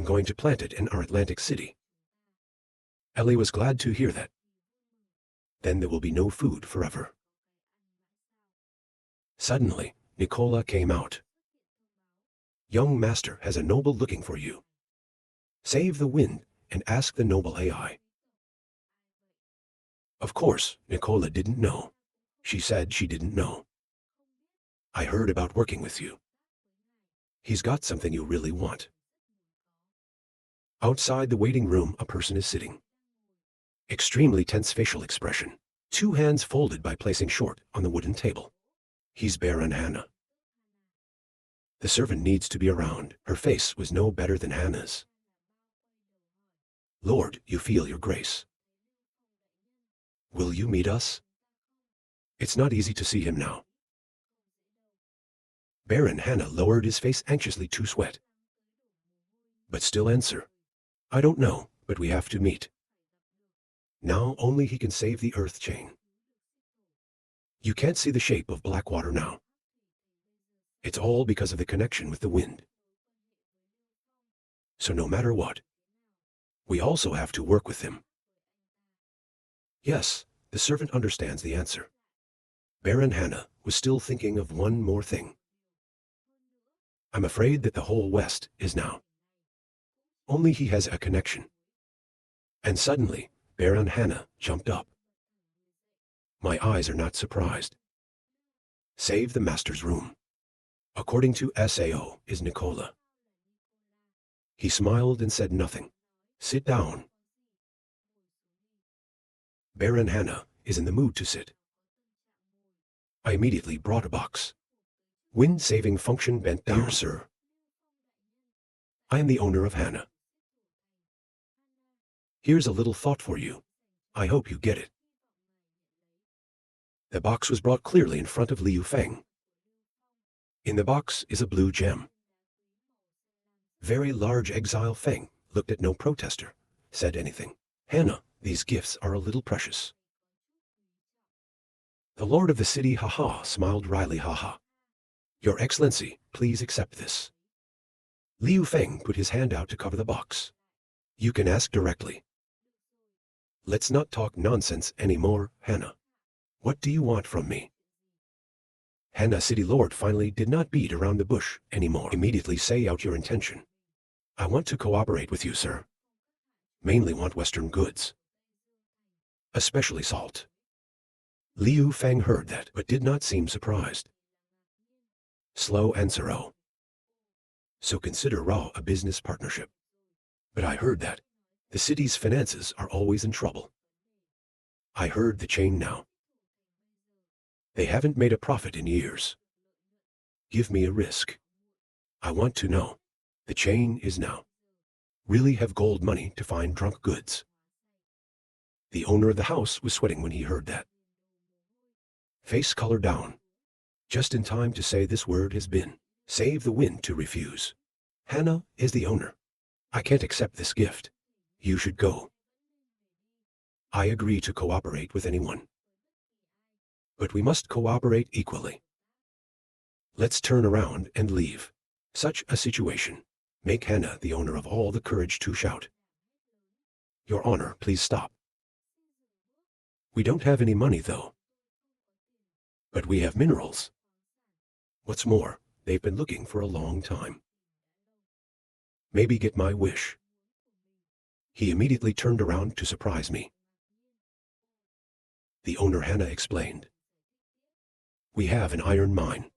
going to plant it in our Atlantic city. Ellie was glad to hear that. Then there will be no food forever. Suddenly, Nicola came out. Young master has a noble looking for you. Save the wind and ask the noble AI. Of course, Nicola didn't know. She said she didn't know. I heard about working with you. He's got something you really want. Outside the waiting room, a person is sitting. Extremely tense facial expression. 2 hands folded by placing short on the wooden table. He's Baron Hannah. The servant needs to be around. Her face was no better than Hannah's. Lord, you feel your grace. Will you meet us? It's not easy to see him now. Baron Hannah lowered his face anxiously to sweat. But still answer. I don't know, but we have to meet. Now only he can save the earth chain. You can't see the shape of Blackwater now. It's all because of the connection with the wind. So no matter what, we also have to work with him. Yes, the servant understands the answer. Baron Hannah was still thinking of one more thing. I'm afraid that the whole West is now. Only he has a connection. And suddenly, Baron Hannah jumped up. My eyes are not surprised. Save the master's room. According to SAO, is Nicola. He smiled and said nothing. Sit down. Baron Hannah is in the mood to sit. I immediately brought a box. Wind-saving function bent down. Dear sir, I am the owner of Hannah. Here's a little thought for you. I hope you get it. The box was brought clearly in front of Liu Feng. In the box is a blue gem. Very large exile Feng looked at no protester, said anything. Hannah, these gifts are a little precious. The lord of the city haha smiled wryly haha. Your Excellency, please accept this. Liu Feng put his hand out to cover the box. You can ask directly. Let's not talk nonsense anymore, Hannah. What do you want from me? Hannah City Lord finally did not beat around the bush anymore. Immediately say out your intention. I want to cooperate with you, sir. Mainly want Western goods. Especially salt. Liu Feng heard that, but did not seem surprised. Slow answer. Oh. So consider Ra a business partnership. But I heard that the city's finances are always in trouble. I heard the chain now. They haven't made a profit in years. Give me a risk. I want to know. The chain is now. Really have gold money to find drunk goods. The owner of the house was sweating when he heard that. Face color down. Just in time to say this word has been. Save the wind to refuse. Hannah is the owner. I can't accept this gift. You should go. I agree to cooperate with anyone. But we must cooperate equally. Let's turn around and leave. Such a situation. Make Hannah the owner of all the courage to shout. Your Honor, please stop. We don't have any money though. But we have minerals. What's more, they've been looking for a long time. Maybe get my wish. He immediately turned around to surprise me. The owner Hannah explained. We have an iron mine.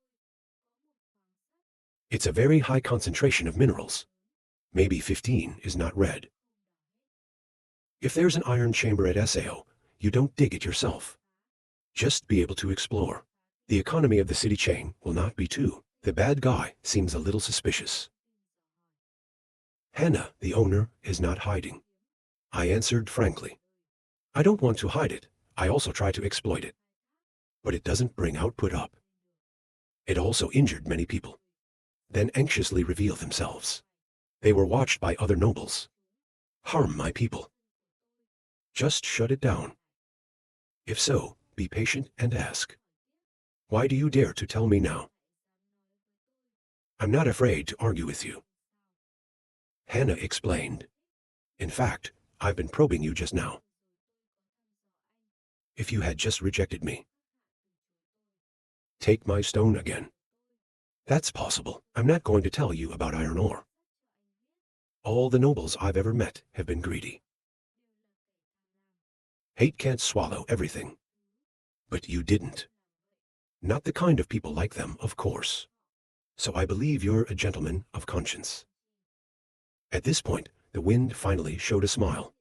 It's a very high concentration of minerals. Maybe 15 is not red. If there's an iron chamber at SAO, you don't dig it yourself. Just be able to explore. The economy of the city chain will not be too. The bad guy seems a little suspicious. Hannah, the owner, is not hiding. I answered frankly. I don't want to hide it. I also try to exploit it. But it doesn't bring output up. It also injured many people. Then anxiously reveal themselves. They were watched by other nobles. Harm my people. Just shut it down. If so, be patient and ask. Why do you dare to tell me now? I'm not afraid to argue with you. Hannah explained. In fact, I've been probing you just now. If you had just rejected me. Take my stone again. That's possible. I'm not going to tell you about iron ore. All the nobles I've ever met have been greedy. Hate can't swallow everything. But you didn't. Not the kind of people like them, of course. So I believe you're a gentleman of conscience. At this point, the wind finally showed a smile.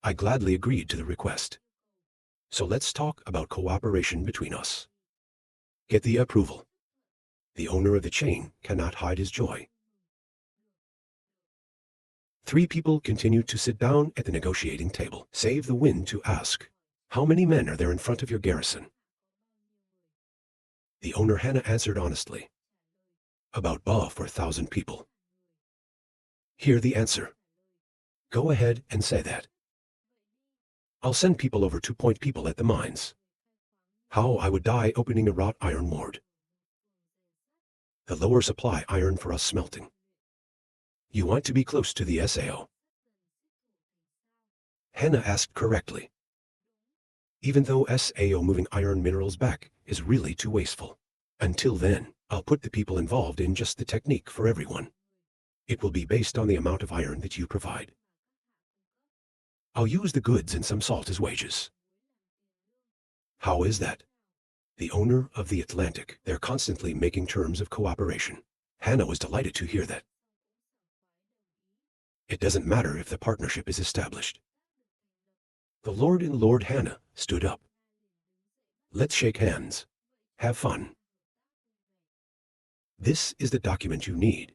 I gladly agreed to the request. So let's talk about cooperation between us. Get the approval. The owner of the chain cannot hide his joy. 3 people continued to sit down at the negotiating table, save the wind to ask, how many men are there in front of your garrison? The owner Hannah answered honestly, about 4,000 people. Hear the answer. Go ahead and say that. I'll send people over to point people at the mines. How I would die opening a wrought iron ward. The lower supply iron for us smelting. You want to be close to the SAO. Hannah asked correctly. Even though SAO moving iron minerals back is really too wasteful. Until then, I'll put the people involved in just the technique for everyone. It will be based on the amount of iron that you provide. I'll use the goods and some salt as wages. How is that? The owner of the Atlantic, they're constantly making terms of cooperation. Hannah was delighted to hear that. It doesn't matter if the partnership is established. The Lord and Lord Hannah stood up. Let's shake hands. Have fun. This is the document you need.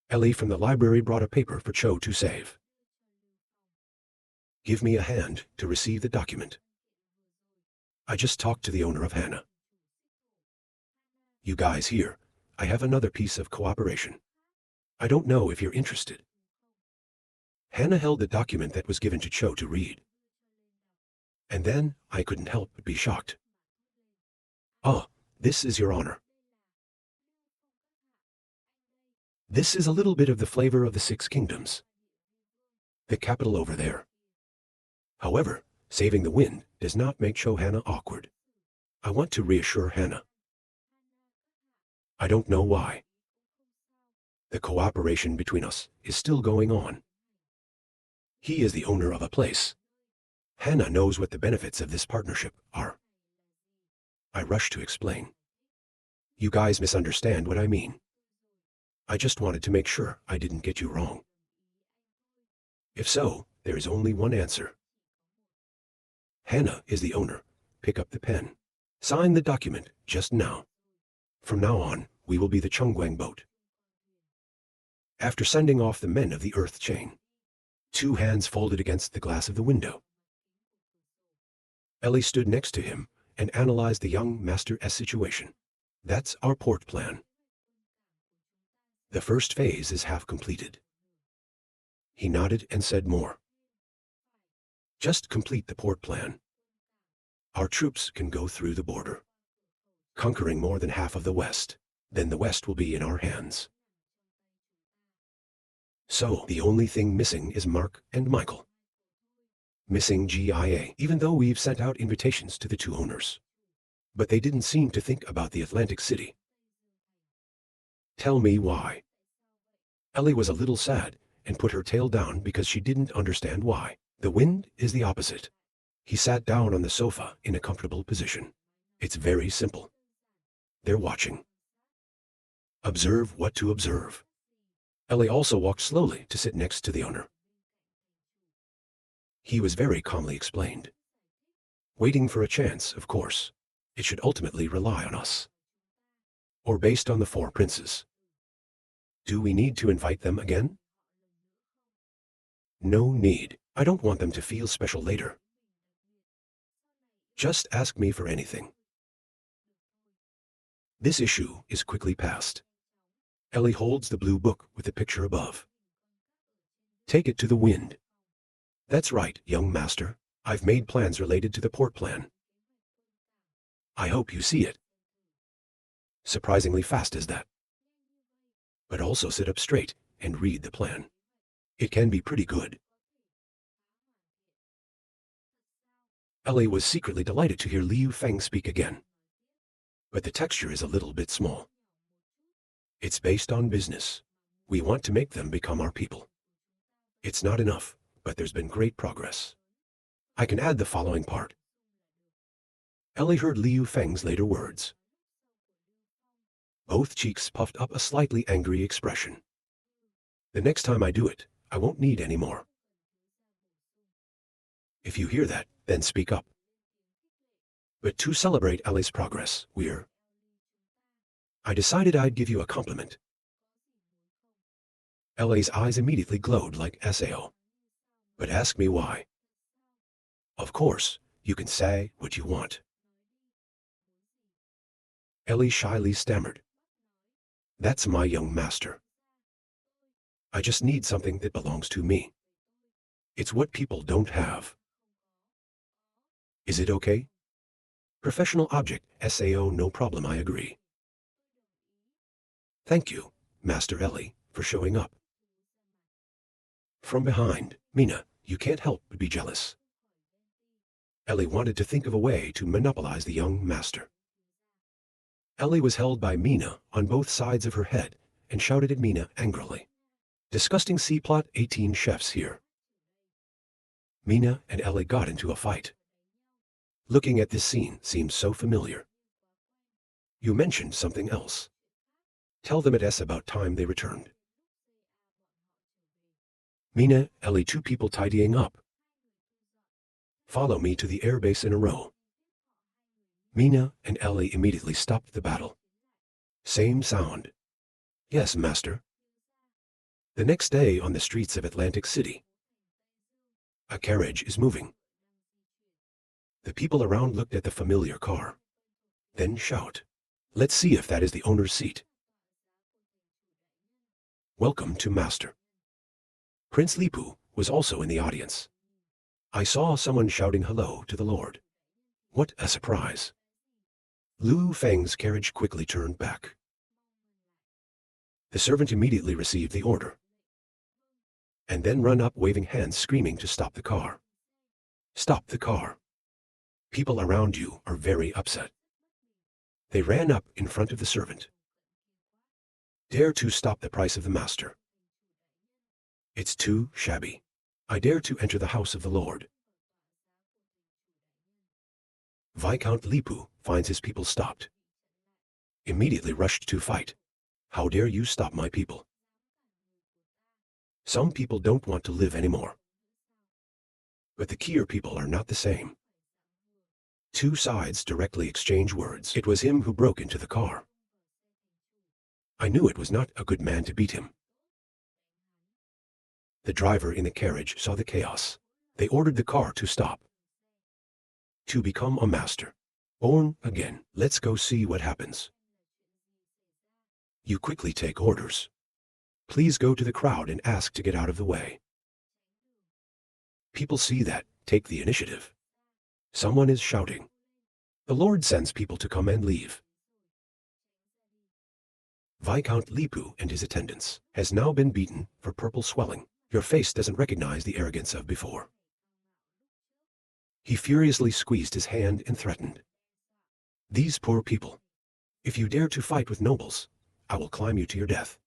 Ellie from the library brought a paper for Cho to save. Give me a hand to receive the document. I just talked to the owner of Hannah. You guys here, I have another piece of cooperation. I don't know if you're interested. Hannah held the document that was given to Cho to read. And then I couldn't help but be shocked. Ah, this is your honor. This is a little bit of the flavor of the 6 kingdoms. The capital over there. However, saving the wind does not make Cho Hannah awkward. I want to reassure Hannah. I don't know why. The cooperation between us is still going on. He is the owner of a place. Hannah knows what the benefits of this partnership are. I rush to explain. You guys misunderstand what I mean. I just wanted to make sure I didn't get you wrong. If so, there is only one answer. Hannah is the owner. Pick up the pen. Sign the document just now. From now on, we will be the Chungguang boat. After sending off the men of the earth chain, 2 hands folded against the glass of the window. Ellie stood next to him and analyzed the young master's situation. That's our port plan. The first phase is half completed. He nodded and said more. Just complete the port plan. Our troops can go through the border, conquering more than half of the West. Then the West will be in our hands. So the only thing missing is Mark and Michael. Missing GIA, even though we've sent out invitations to the 2 owners. But they didn't seem to think about the Atlantic City. Tell me why. Ellie was a little sad and put her tail down because she didn't understand why. The wind is the opposite. He sat down on the sofa in a comfortable position. It's very simple. They're watching. Observe what to observe. Ellie also walked slowly to sit next to the owner. He was very calmly explained. Waiting for a chance, of course. It should ultimately rely on us. Or based on the 4 princes. Do we need to invite them again? No need. I don't want them to feel special later. Just ask me for anything. This issue is quickly passed. Ellie holds the blue book with the picture above. Take it to the wind. That's right, young master. I've made plans related to the port plan. I hope you see it. Surprisingly fast is that. But also sit up straight. and read the plan. It can be pretty good. Ellie was secretly delighted to hear Liu Feng speak again. But the texture is a little bit small. It's based on business. We want to make them become our people. It's not enough, but there's been great progress. I can add the following part. Ellie heard Liu Feng's later words. Both cheeks puffed up a slightly angry expression. The next time I do it, I won't need any more. If you hear that, then speak up. But to celebrate Ellie's progress, I decided I'd give you a compliment. Ellie's eyes immediately glowed like SAO. But ask me why. Of course, you can say what you want. Ellie shyly stammered. That's my young master. I just need something that belongs to me. It's what people don't have. Is it okay? Professional object, SAO, no problem, I agree. Thank you, Master Ellie, for showing up. From behind, Mina, you can't help but be jealous. Ellie wanted to think of a way to monopolize the young master. Ellie was held by Mina on both sides of her head and shouted at Mina angrily. Disgusting C-plot 18 chefs here. Mina and Ellie got into a fight. Looking at this scene seems so familiar. You mentioned something else. Tell them it's about time they returned. Mina, Ellie, two people tidying up. Follow me to the airbase in a row. Mina and Ellie immediately stopped the battle. Same sound. Yes, master. The next day on the streets of Atlantic City, a carriage is moving. The people around looked at the familiar car, then shout, let's see if that is the owner's seat. Welcome to Master. Prince Lipu was also in the audience. I saw someone shouting hello to the Lord. What a surprise. Liu Feng's carriage quickly turned back. The servant immediately received the order, and then ran up waving hands screaming to stop the car. Stop the car. People around you are very upset. They ran up in front of the servant. Dare to stop the price of the master. It's too shabby. I dare to enter the house of the Lord. Viscount Lipu finds his people stopped. Immediately rushed to fight. How dare you stop my people? Some people don't want to live anymore. But the Kier people are not the same. Two sides directly exchange words. It was him who broke into the car. I knew it was not a good man to beat him. The driver in the carriage saw the chaos. They ordered the car to stop. To become a master. Born again. Let's go see what happens. You quickly take orders. Please go to the crowd and ask to get out of the way. People see that, take the initiative. Someone is shouting. The Lord sends people to come and leave. Viscount Lipu and his attendants has now been beaten for purple swelling. Your face doesn't recognize the arrogance of before. He furiously squeezed his hand and threatened. These poor people. If you dare to fight with nobles, I will climb you to your death.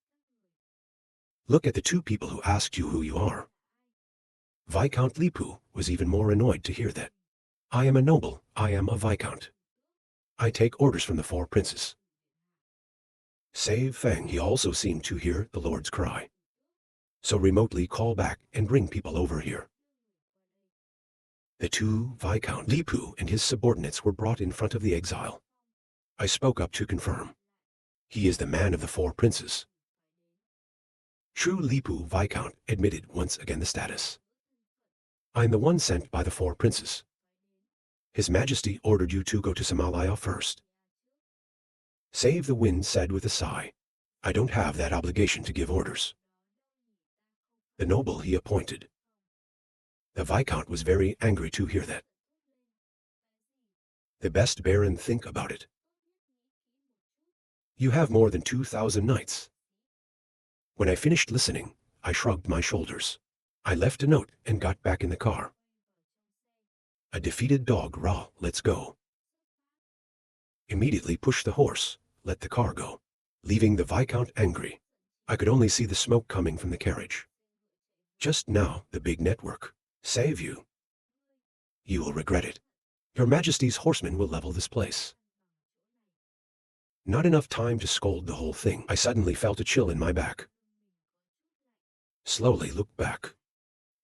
Look at the two people who asked you who you are. Viscount Lipu was even more annoyed to hear that. I am a noble, I am a viscount. I take orders from the four princes. Save Feng, he also seemed to hear the Lord's cry. So remotely call back and bring people over here. The two Viscount Lipu and his subordinates were brought in front of the exile. I spoke up to confirm. He is the man of the four princes. True Lipu Viscount admitted once again the status. I am the one sent by the four princes. His Majesty ordered you to go to Somalia first. Save the Wind said with a sigh. I don't have that obligation to give orders. The noble he appointed. The Viscount was very angry to hear that. The best Baron think about it. You have more than 2,000 knights. When I finished listening, I shrugged my shoulders. I left a note and got back in the car. A defeated dog, rah, let's go. Immediately pushed the horse, let the car go, leaving the Viscount angry. I could only see the smoke coming from the carriage. Just now, the big network. Save you. You will regret it. Your Majesty's horsemen will level this place. Not enough time to scold the whole thing. I suddenly felt a chill in my back. Slowly looked back.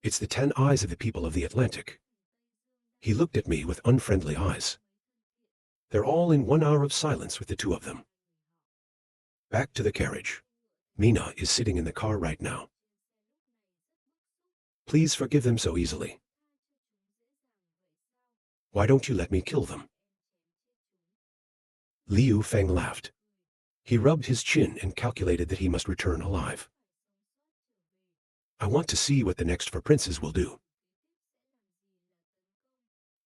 It's the 10 eyes of the people of the Atlantic. He looked at me with unfriendly eyes. They're all in 1 hour of silence with the two of them. Back to the carriage. Mina is sitting in the car right now. Please forgive them so easily. Why don't you let me kill them? Liu Feng laughed. He rubbed his chin and calculated that he must return alive. I want to see what the next 4 princes will do.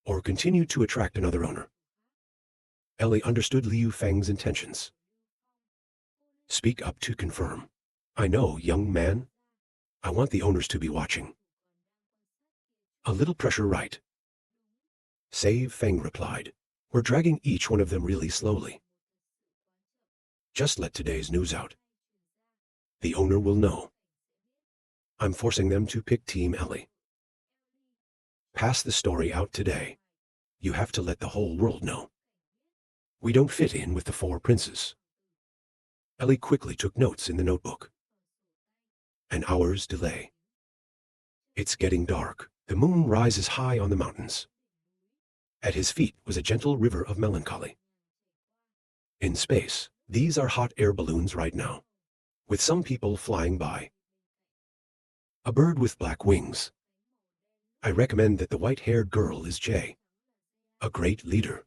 Or continue to attract another owner. Ellie understood Liu Feng's intentions. Speak up to confirm. I know, young man. I want the owners to be watching. A little pressure, right? Save Feng replied. We're dragging each one of them really slowly. Just let today's news out. The owner will know. I'm forcing them to pick Team Ellie. Pass the story out today. You have to let the whole world know. We don't fit in with the 4 princes. Ellie quickly took notes in the notebook. An hour's delay. It's getting dark. The moon rises high on the mountains. At his feet was a gentle river of melancholy. In space, these are hot air balloons right now, with some people flying by. A bird with black wings. I recommend that the white-haired girl is Jay. A great leader.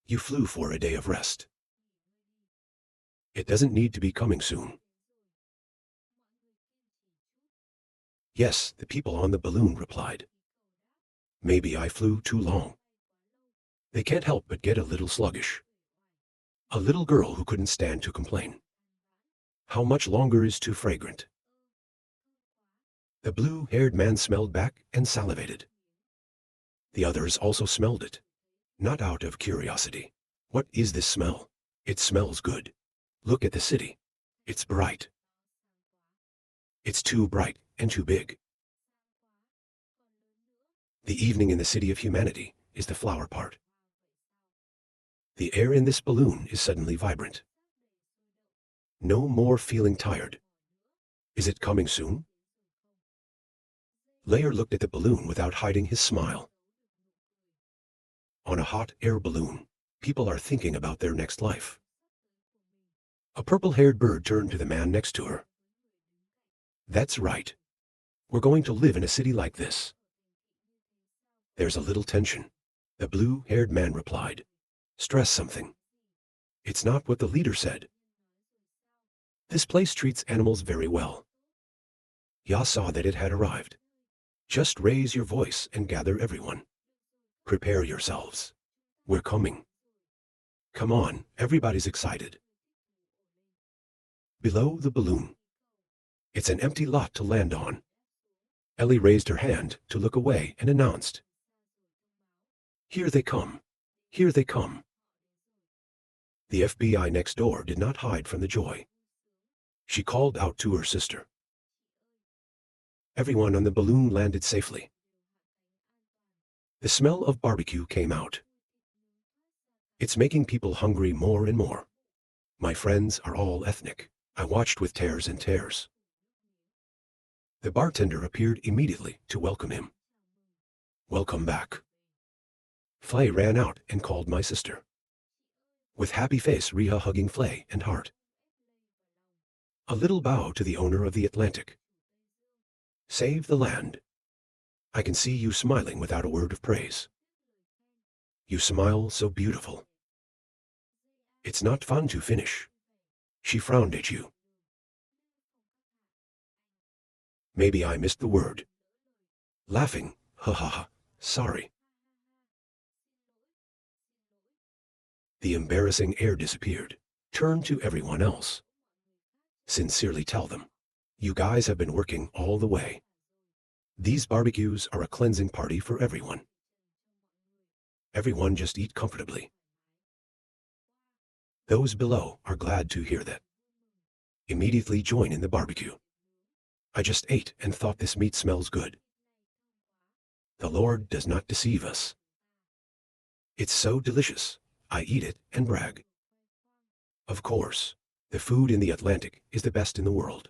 You flew for a day of rest. It doesn't need to be coming soon. Yes, the people on the balloon replied. Maybe I flew too long. They can't help but get a little sluggish. A little girl who couldn't stand to complain. How much longer is too fragrant? The blue-haired man smelled back and salivated. The others also smelled it, not out of curiosity. What is this smell? It smells good. Look at the city. It's bright. It's too bright and too big. The evening in the city of humanity is the flower part. The air in this balloon is suddenly vibrant. No more feeling tired. Is it coming soon? Layer looked at the balloon without hiding his smile. On a hot air balloon, people are thinking about their next life. A purple-haired bird turned to the man next to her. That's right. We're going to live in a city like this. There's a little tension. The blue-haired man replied. Stress something. It's not what the leader said. This place treats animals very well. Ya saw that it had arrived. Just raise your voice and gather everyone. Prepare yourselves. We're coming. Come on, everybody's excited. Below the balloon. It's an empty lot to land on. Ellie raised her hand to look away and announced. Here they come. Here they come. The FBI next door did not hide from the joy. She called out to her sister. Everyone on the balloon landed safely. The smell of barbecue came out. It's making people hungry more and more. My friends are all ethnic. I watched with tears and tears. The bartender appeared immediately to welcome him. Welcome back. Flay ran out and called my sister. With happy face, Riha hugging Flay and Hart. A little bow to the owner of the Atlantic. Save the land. I can see you smiling without a word of praise. You smile so beautiful. It's not fun to finish. She frowned at you. Maybe I missed the word. Laughing, ha ha ha, sorry. The embarrassing air disappeared, turned to everyone else. Sincerely tell them. You guys have been working all the way. These barbecues are a cleansing party for everyone. Everyone just eat comfortably. Those below are glad to hear that. Immediately join in the barbecue. I just ate and thought this meat smells good. The Lord does not deceive us. It's so delicious, I eat it and brag. Of course, the food in the Atlantic is the best in the world.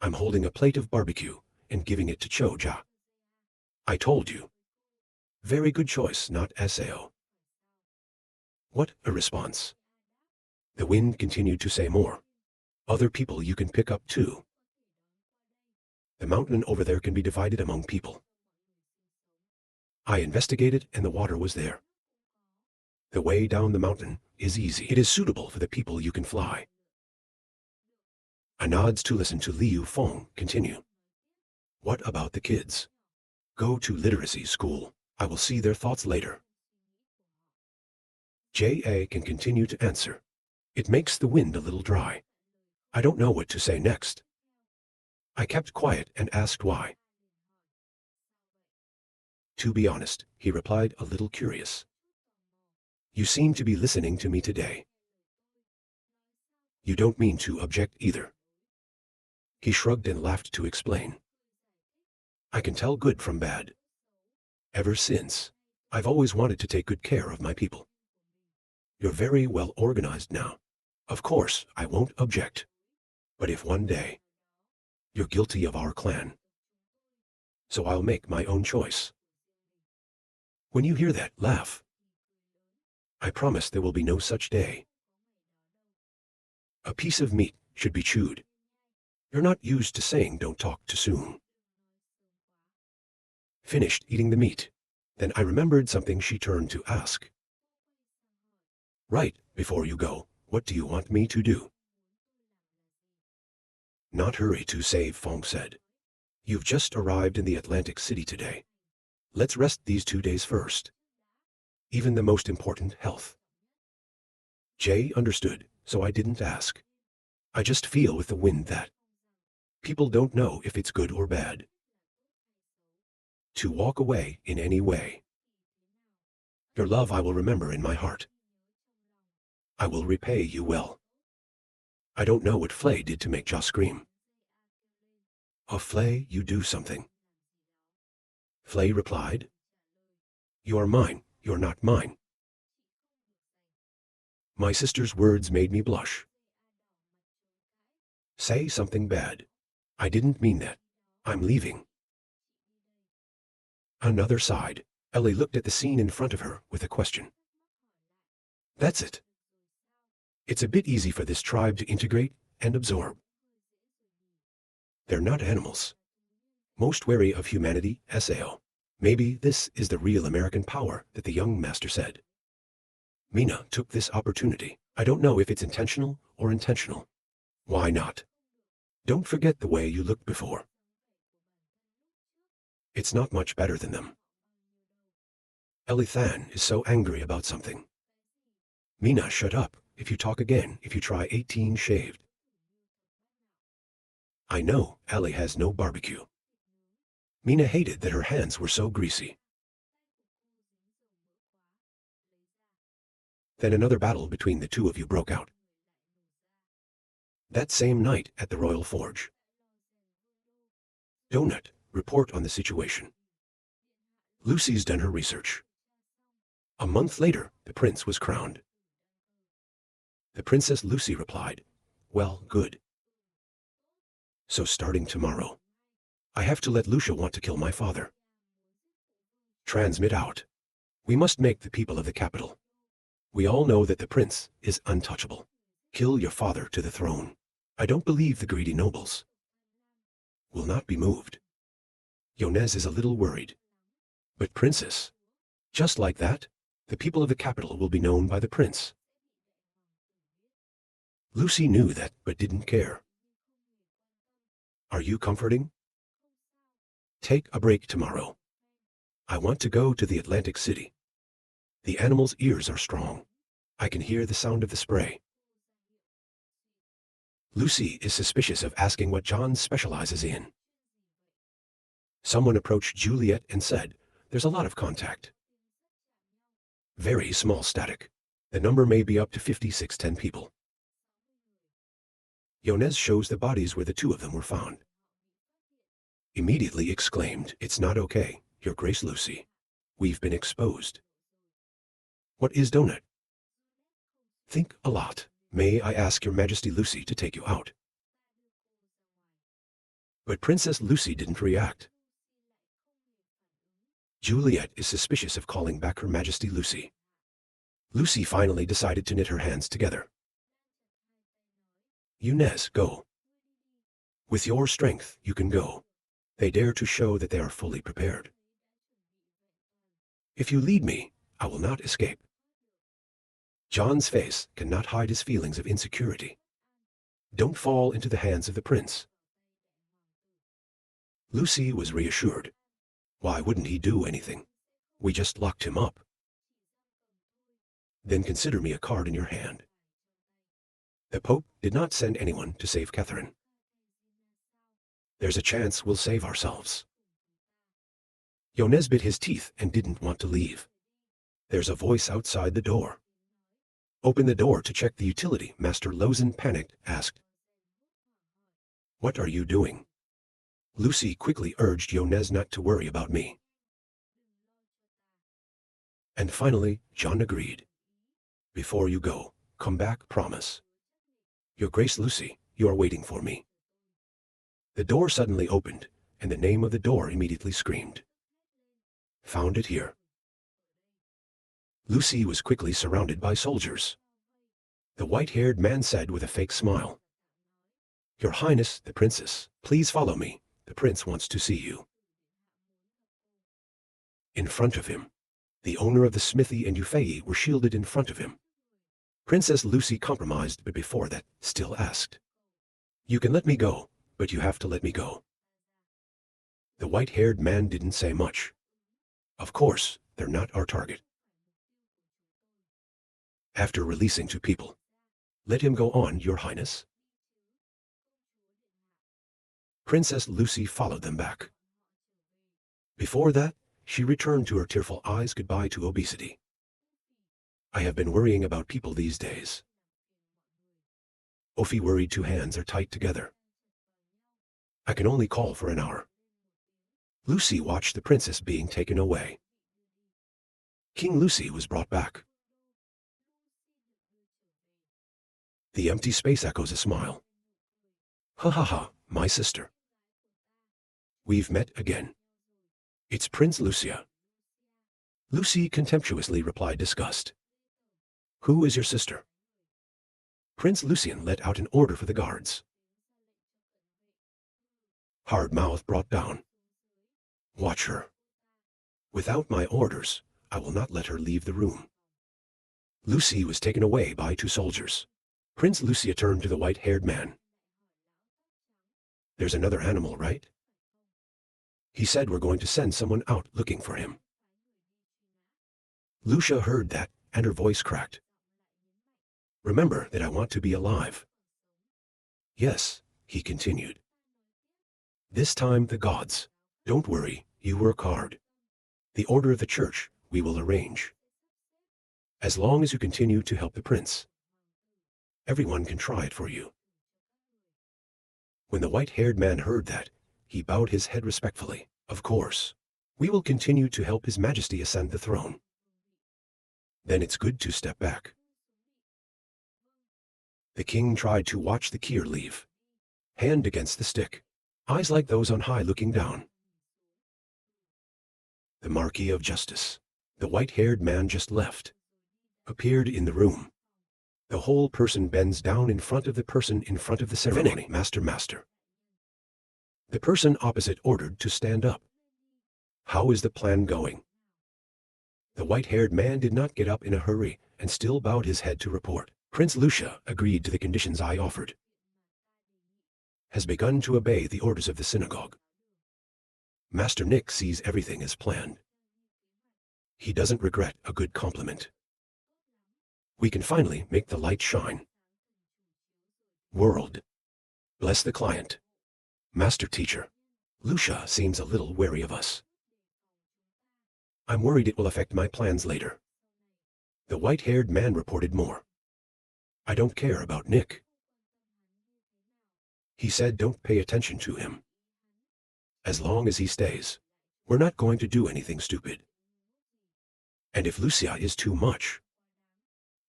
I'm holding a plate of barbecue and giving it to Choja. I told you. Very good choice, not Sao. What a response. The wind continued to say more. Other people you can pick up too. The mountain over there can be divided among people. I investigated and the water was there. The way down the mountain is easy. It is suitable for the people you can fly. I nods to listen to Liu Feng continue. What about the kids? Go to literacy school. I will see their thoughts later. J.A. can continue to answer. It makes the wind a little dry. I don't know what to say next. I kept quiet and asked why. To be honest, he replied, a little curious. You seem to be listening to me today. You don't mean to object either. He shrugged and laughed to explain. I can tell good from bad. Ever since, I've always wanted to take good care of my people. You're very well organized now. Of course, I won't object. But if one day, you're guilty of our clan, so I'll make my own choice. When you hear that, laugh. I promise there will be no such day. A piece of meat should be chewed. You're not used to saying don't talk too soon. Finished eating the meat. Then I remembered something. She turned to ask. Right, before you go, what do you want me to do? Not hurry to save, Fong said. You've just arrived in the Atlantic City today. Let's rest these 2 days first. Even the most important, health. Jay understood, so I didn't ask. I just feel with the wind that people don't know if it's good or bad. To walk away in any way. Your love I will remember in my heart. I will repay you well. I don't know what Flay did to make Joss scream. Oh, Flay, you do something. Flay replied. You are mine, you're not mine. My sister's words made me blush. Say something bad. I didn't mean that. I'm leaving. Another side. Ellie looked at the scene in front of her with a question. That's it. It's a bit easy for this tribe to integrate and absorb. They're not animals. Most wary of humanity, Sao. Maybe this is the real American power that the young master said. Mina took this opportunity. I don't know if it's intentional or intentional. Why not? Don't forget the way you looked before. It's not much better than them. Elithan is so angry about something. Mina, shut up. If you talk again, if you try 18 shaved. I know, Ellie has no barbecue. Mina hated that her hands were so greasy. Then another battle between the two of you broke out. That same night at the Royal Forge. Donut, report on the situation. Lucy's done her research. A month later, the prince was crowned. The Princess Lucy replied, well, good. So starting tomorrow, I have to let Lucia want to kill my father. Transmit out. We must make the people of the capital. We all know that the prince is untouchable. Kill your father to the throne. I don't believe the greedy nobles will not be moved. Yonez is a little worried. But princess, just like that, the people of the capital will be known by the prince. Lucy knew that, but didn't care. Are you comforting? Take a break tomorrow. I want to go to the Atlantic City. The animal's ears are strong. I can hear the sound of the spray. Lucy is suspicious of asking what John specializes in. Someone approached Juliet and said, "There's a lot of contact." Very small static. The number may be up to 5610 people. Yonez shows the bodies where the two of them were found. Immediately exclaimed, "It's not okay, Your Grace Lucy. We've been exposed." "What is donut?" "Think a lot. May I ask Your Majesty Lucy to take you out?" But Princess Lucy didn't react. Juliet is suspicious of calling back Her Majesty Lucy. Lucy finally decided to knit her hands together. "Yonez, go. With your strength, you can go." They dare to show that they are fully prepared. "If you lead me, I will not escape." John's face cannot hide his feelings of insecurity. Don't fall into the hands of the prince. Lucy was reassured. Why wouldn't he do anything? We just locked him up. Then consider me a card in your hand. The Pope did not send anyone to save Catherine. There's a chance we'll save ourselves. Yonez bit his teeth and didn't want to leave. There's a voice outside the door. "Open the door to check the utility," Master Lozen, panicked, asked. "What are you doing?" Lucy quickly urged Yonez not to worry about me. And finally, John agreed. "Before you go, come back, promise." "Your Grace Lucy, you are waiting for me." The door suddenly opened, and the name of the door immediately screamed. "Found it here." Lucy was quickly surrounded by soldiers. The white-haired man said with a fake smile, "Your Highness, the princess, please follow me. The prince wants to see you." In front of him, the owner of the smithy and Yufei were shielded in front of him. Princess Lucy compromised, but before that, still asked, "You can let me go, but you have to let me go." The white-haired man didn't say much. Of course, they're not our target. After releasing two people, "Let him go on, Your Highness." Princess Lucy followed them back. Before that, she returned to her tearful eyes goodbye to obesity. "I have been worrying about people these days." Ophi worried, two hands are tight together. "I can only call for an hour." Lucy watched the princess being taken away. King Lucy was brought back. The empty space echoes a smile. "Ha ha ha, my sister. We've met again. It's Prince Lucia." Lucy contemptuously replied, disgust. "Who is your sister?" Prince Lucian let out an order for the guards. Hard mouth brought down. "Watch her. Without my orders, I will not let her leave the room." Lucy was taken away by two soldiers. Prince Lucia turned to the white-haired man. "There's another animal, right? He said we're going to send someone out looking for him." Lucia heard that, and her voice cracked. "Remember that I want to be alive." "Yes," he continued. "This time the gods. Don't worry, you work hard. The order of the church we will arrange. As long as you continue to help the prince. Everyone can try it for you." When the white-haired man heard that, he bowed his head respectfully. "Of course. We will continue to help His Majesty ascend the throne. Then it's good to step back." The king tried to watch the Kier leave. Hand against the stick. Eyes like those on high looking down. The Marquis of Justice, the white-haired man just left, appeared in the room. The whole person bends down in front of the person in front of the ceremony. Master. The person opposite ordered to stand up. "How is the plan going?" The white-haired man did not get up in a hurry and still bowed his head to report. "Prince Lucia agreed to the conditions I offered. Has begun to obey the orders of the synagogue. Master Nick sees everything as planned. He doesn't regret a good compliment. We can finally make the light shine. World." Bless the client. Master teacher, Lucia seems a little wary of us. I'm worried it will affect my plans later. The white-haired man reported more. I don't care about Nick. He said don't pay attention to him. As long as he stays, we're not going to do anything stupid. And if Lucia is too much,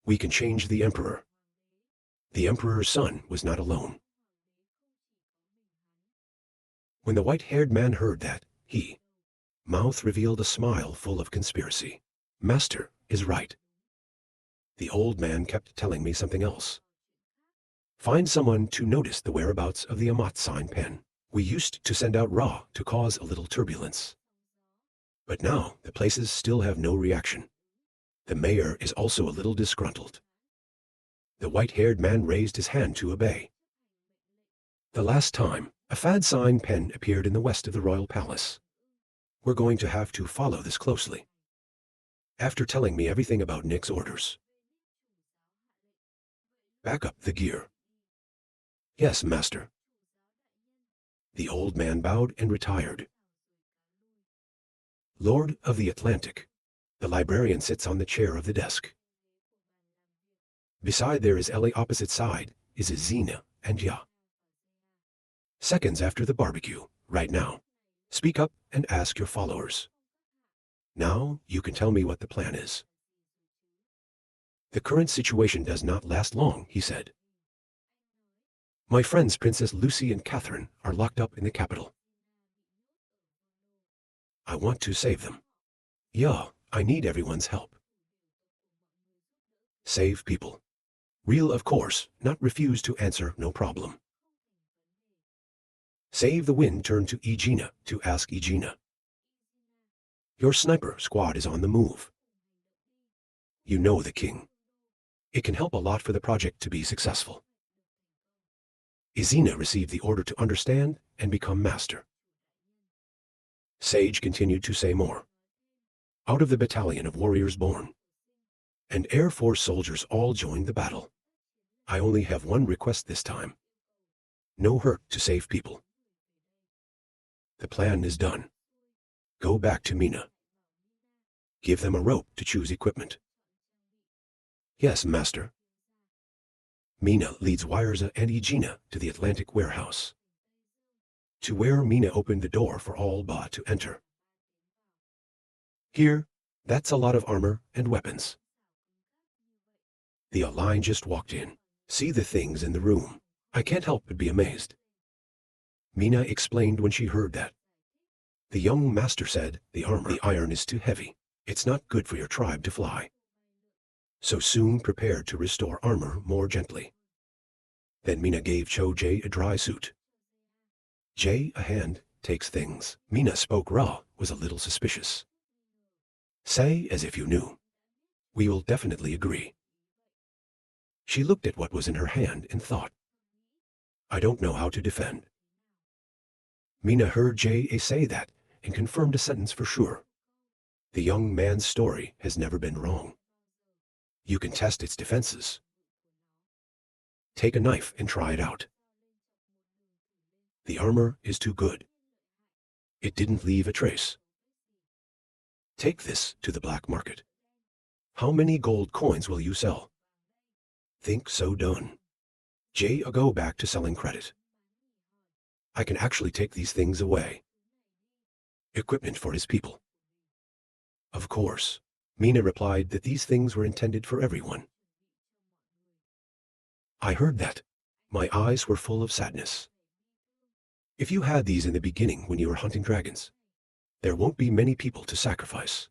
we can change the emperor. The emperor's son was not alone. When the white-haired man heard that, mouth revealed a smile full of conspiracy. Master is right. The old man kept telling me something else. Find someone to notice the whereabouts of the Amat sign pen. We used to send out Ra to cause a little turbulence. But now the places still have no reaction. The mayor is also a little disgruntled. The white-haired man raised his hand to obey. The last time, a fad sign pen appeared in the west of the royal palace. We're going to have to follow this closely. After telling me everything about Nick's orders. Back up the gear. Yes, master. The old man bowed and retired. Lord of the Atlantic. The librarian sits on the chair of the desk. Beside there is Ellie, opposite side is Izina and Ya. Seconds after the barbecue, right now. Speak up and ask your followers. Now you can tell me what the plan is. The current situation does not last long, he said. My friends Princess Lucy and Catherine are locked up in the capital. I want to save them. Yeah, I need everyone's help. Save people. Real, of course, not refuse to answer, no problem. Save the wind turned to Egina to ask Egina. Your sniper squad is on the move. You know the king. It can help a lot for the project to be successful. Izina received the order to understand and become master. Sage continued to say more. Out of the battalion of warriors born, and Air Force soldiers all joined the battle. I only have one request this time. No hurt to save people. The plan is done. Go back to Mina. Give them a rope to choose equipment. Yes, master. Mina leads Wyrza and Egina to the Atlantic warehouse. To where Mina opened the door for all Ba to enter. Here, that's a lot of armor and weapons. The Align just walked in. See the things in the room. I can't help but be amazed. Mina explained when she heard that. The young master said, the iron is too heavy. It's not good for your tribe to fly. So soon prepared to restore armor more gently. Then Mina gave Cho Jae a dry suit. Jae, a hand, takes things. Mina spoke Ra, was a little suspicious. Say as if you knew. We will definitely agree. She looked at what was in her hand and thought. I don't know how to defend. Mina heard Jae say that and confirmed a sentence for sure. The young man's story has never been wrong. You can test its defenses. Take a knife and try it out. The armor is too good. It didn't leave a trace. Take this to the black market. How many gold coins will you sell? Think so done. Jae, go back to selling credit. I can actually take these things away. Equipment for his people. Of course, Mina replied that these things were intended for everyone. I heard that. My eyes were full of sadness. If you had these in the beginning when you were hunting dragons, there won't be many people to sacrifice.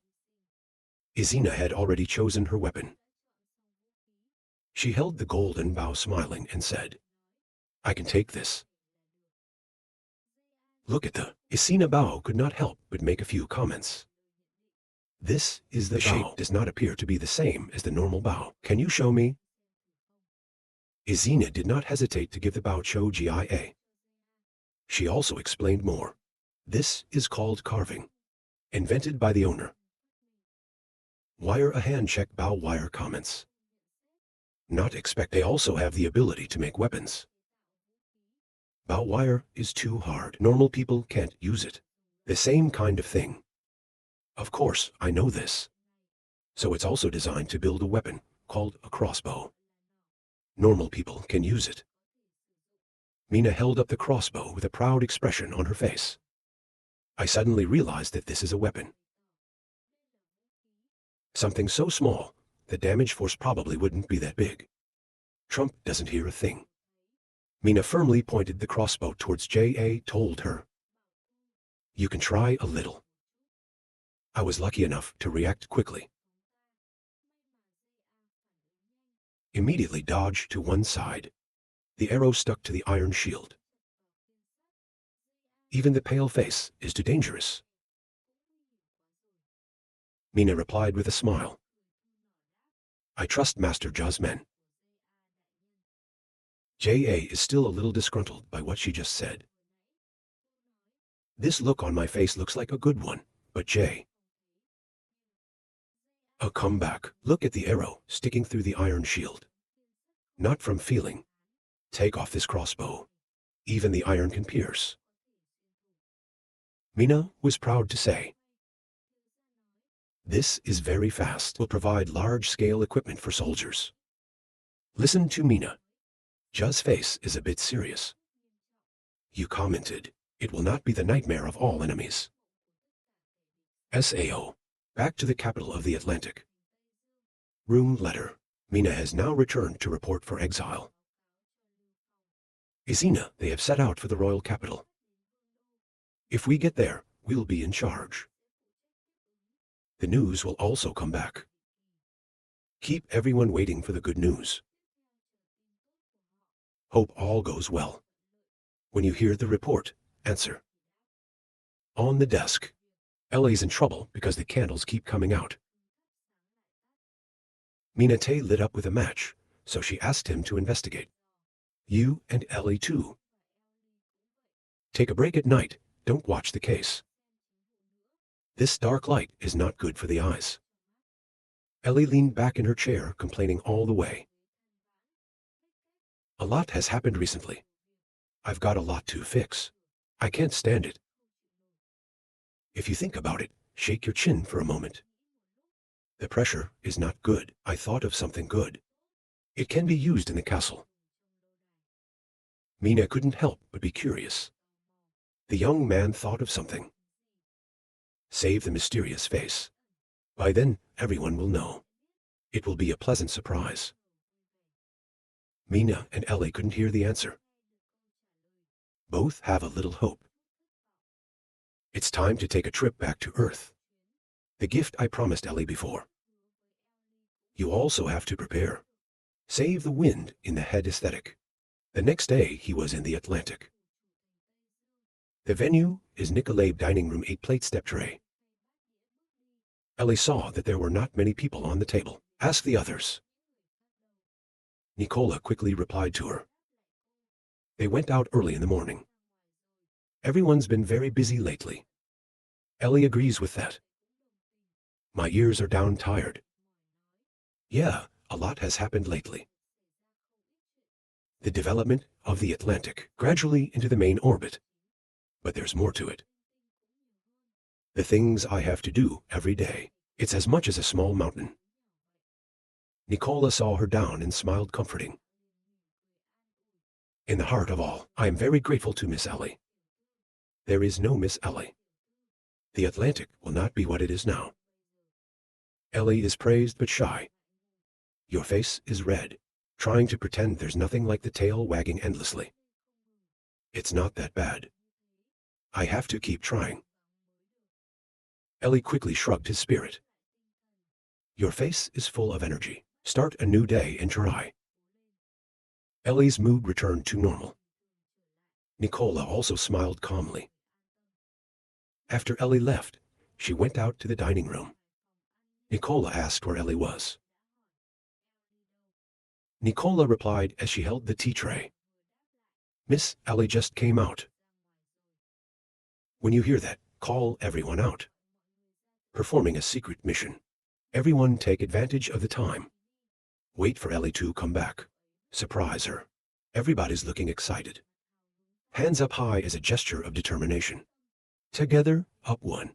Izina had already chosen her weapon. She held the golden bow smiling and said, I can take this. Look at the Isina bow could not help but make a few comments. This is the shape does not appear to be the same as the normal bow. Can you show me? Izina did not hesitate to give the bow Cho Gia. She also explained more. This is called carving, invented by the owner. Wire a hand check bow wire comments. Not expect they also have the ability to make weapons. Bow wire is too hard. Normal people can't use it. The same kind of thing. Of course, I know this. So it's also designed to build a weapon called a crossbow. Normal people can use it. Mina held up the crossbow with a proud expression on her face. I suddenly realized that this is a weapon. Something so small, the damage force probably wouldn't be that big. Trump doesn't hear a thing. Mina firmly pointed the crossbow towards J.A. told her. You can try a little. I was lucky enough to react quickly. Immediately dodge to one side. The arrow stuck to the iron shield. Even the pale face is too dangerous. Mina replied with a smile. I trust Master Ja's men. J.A. is still a little disgruntled by what she just said. This look on my face looks like a good one, but J. Come back. Look at the arrow sticking through the iron shield. Not from feeling. Take off this crossbow. Even the iron can pierce. Mina was proud to say. This is very fast. Will provide large-scale equipment for soldiers. Listen to Mina. Ja's face is a bit serious. You commented, it will not be the nightmare of all enemies. SAO. Back to the capital of the Atlantic. Room letter. Mina has now returned to report for exile. Isina, they have set out for the royal capital. If we get there, we'll be in charge. The news will also come back. Keep everyone waiting for the good news. Hope all goes well. When you hear the report, answer. On the desk. Ellie's in trouble because the candles keep coming out. Minate lit up with a match, so she asked him to investigate. You and Ellie too. Take a break at night, don't watch the case. This dark light is not good for the eyes. Ellie leaned back in her chair, complaining all the way. A lot has happened recently. I've got a lot to fix. I can't stand it. If you think about it, shake your chin for a moment. The pressure is not good. I thought of something good. It can be used in the castle. Mina couldn't help but be curious. The young man thought of something. Save the mysterious face. By then, everyone will know. It will be a pleasant surprise. Mina and Ellie couldn't hear the answer. Both have a little hope. It's time to take a trip back to Earth. The gift I promised Ellie before. You also have to prepare. Save the wind in the head aesthetic. The next day he was in the Atlantic. The venue is Nicolay Dining Room 8-plate step tray. Ellie saw that there were not many people on the table. Ask the others. Nicola quickly replied to her. They went out early in the morning. Everyone's been very busy lately. Ellie agrees with that. My ears are down tired. Yeah, a lot has happened lately. The development of the Atlantic gradually into the main orbit. But there's more to it. The things I have to do every day. It's as much as a small mountain. Nicola saw her down and smiled comforting. In the heart of all, I am very grateful to Miss Ellie. There is no Miss Ellie. The Atlantic will not be what it is now. Ellie is praised but shy. Your face is red, trying to pretend there's nothing like the tail wagging endlessly. It's not that bad. I have to keep trying. Ellie quickly shrugged his spirit. Your face is full of energy. Start a new day and try. Ellie's mood returned to normal. Nicola also smiled calmly. After Ellie left, she went out to the dining room. Nicola asked where Ellie was. Nicola replied as she held the tea tray. Miss Ellie just came out. When you hear that, call everyone out. Performing a secret mission. Everyone take advantage of the time. Wait for Ellie to come back. Surprise her. Everybody's looking excited. Hands up high is a gesture of determination. Together, up one.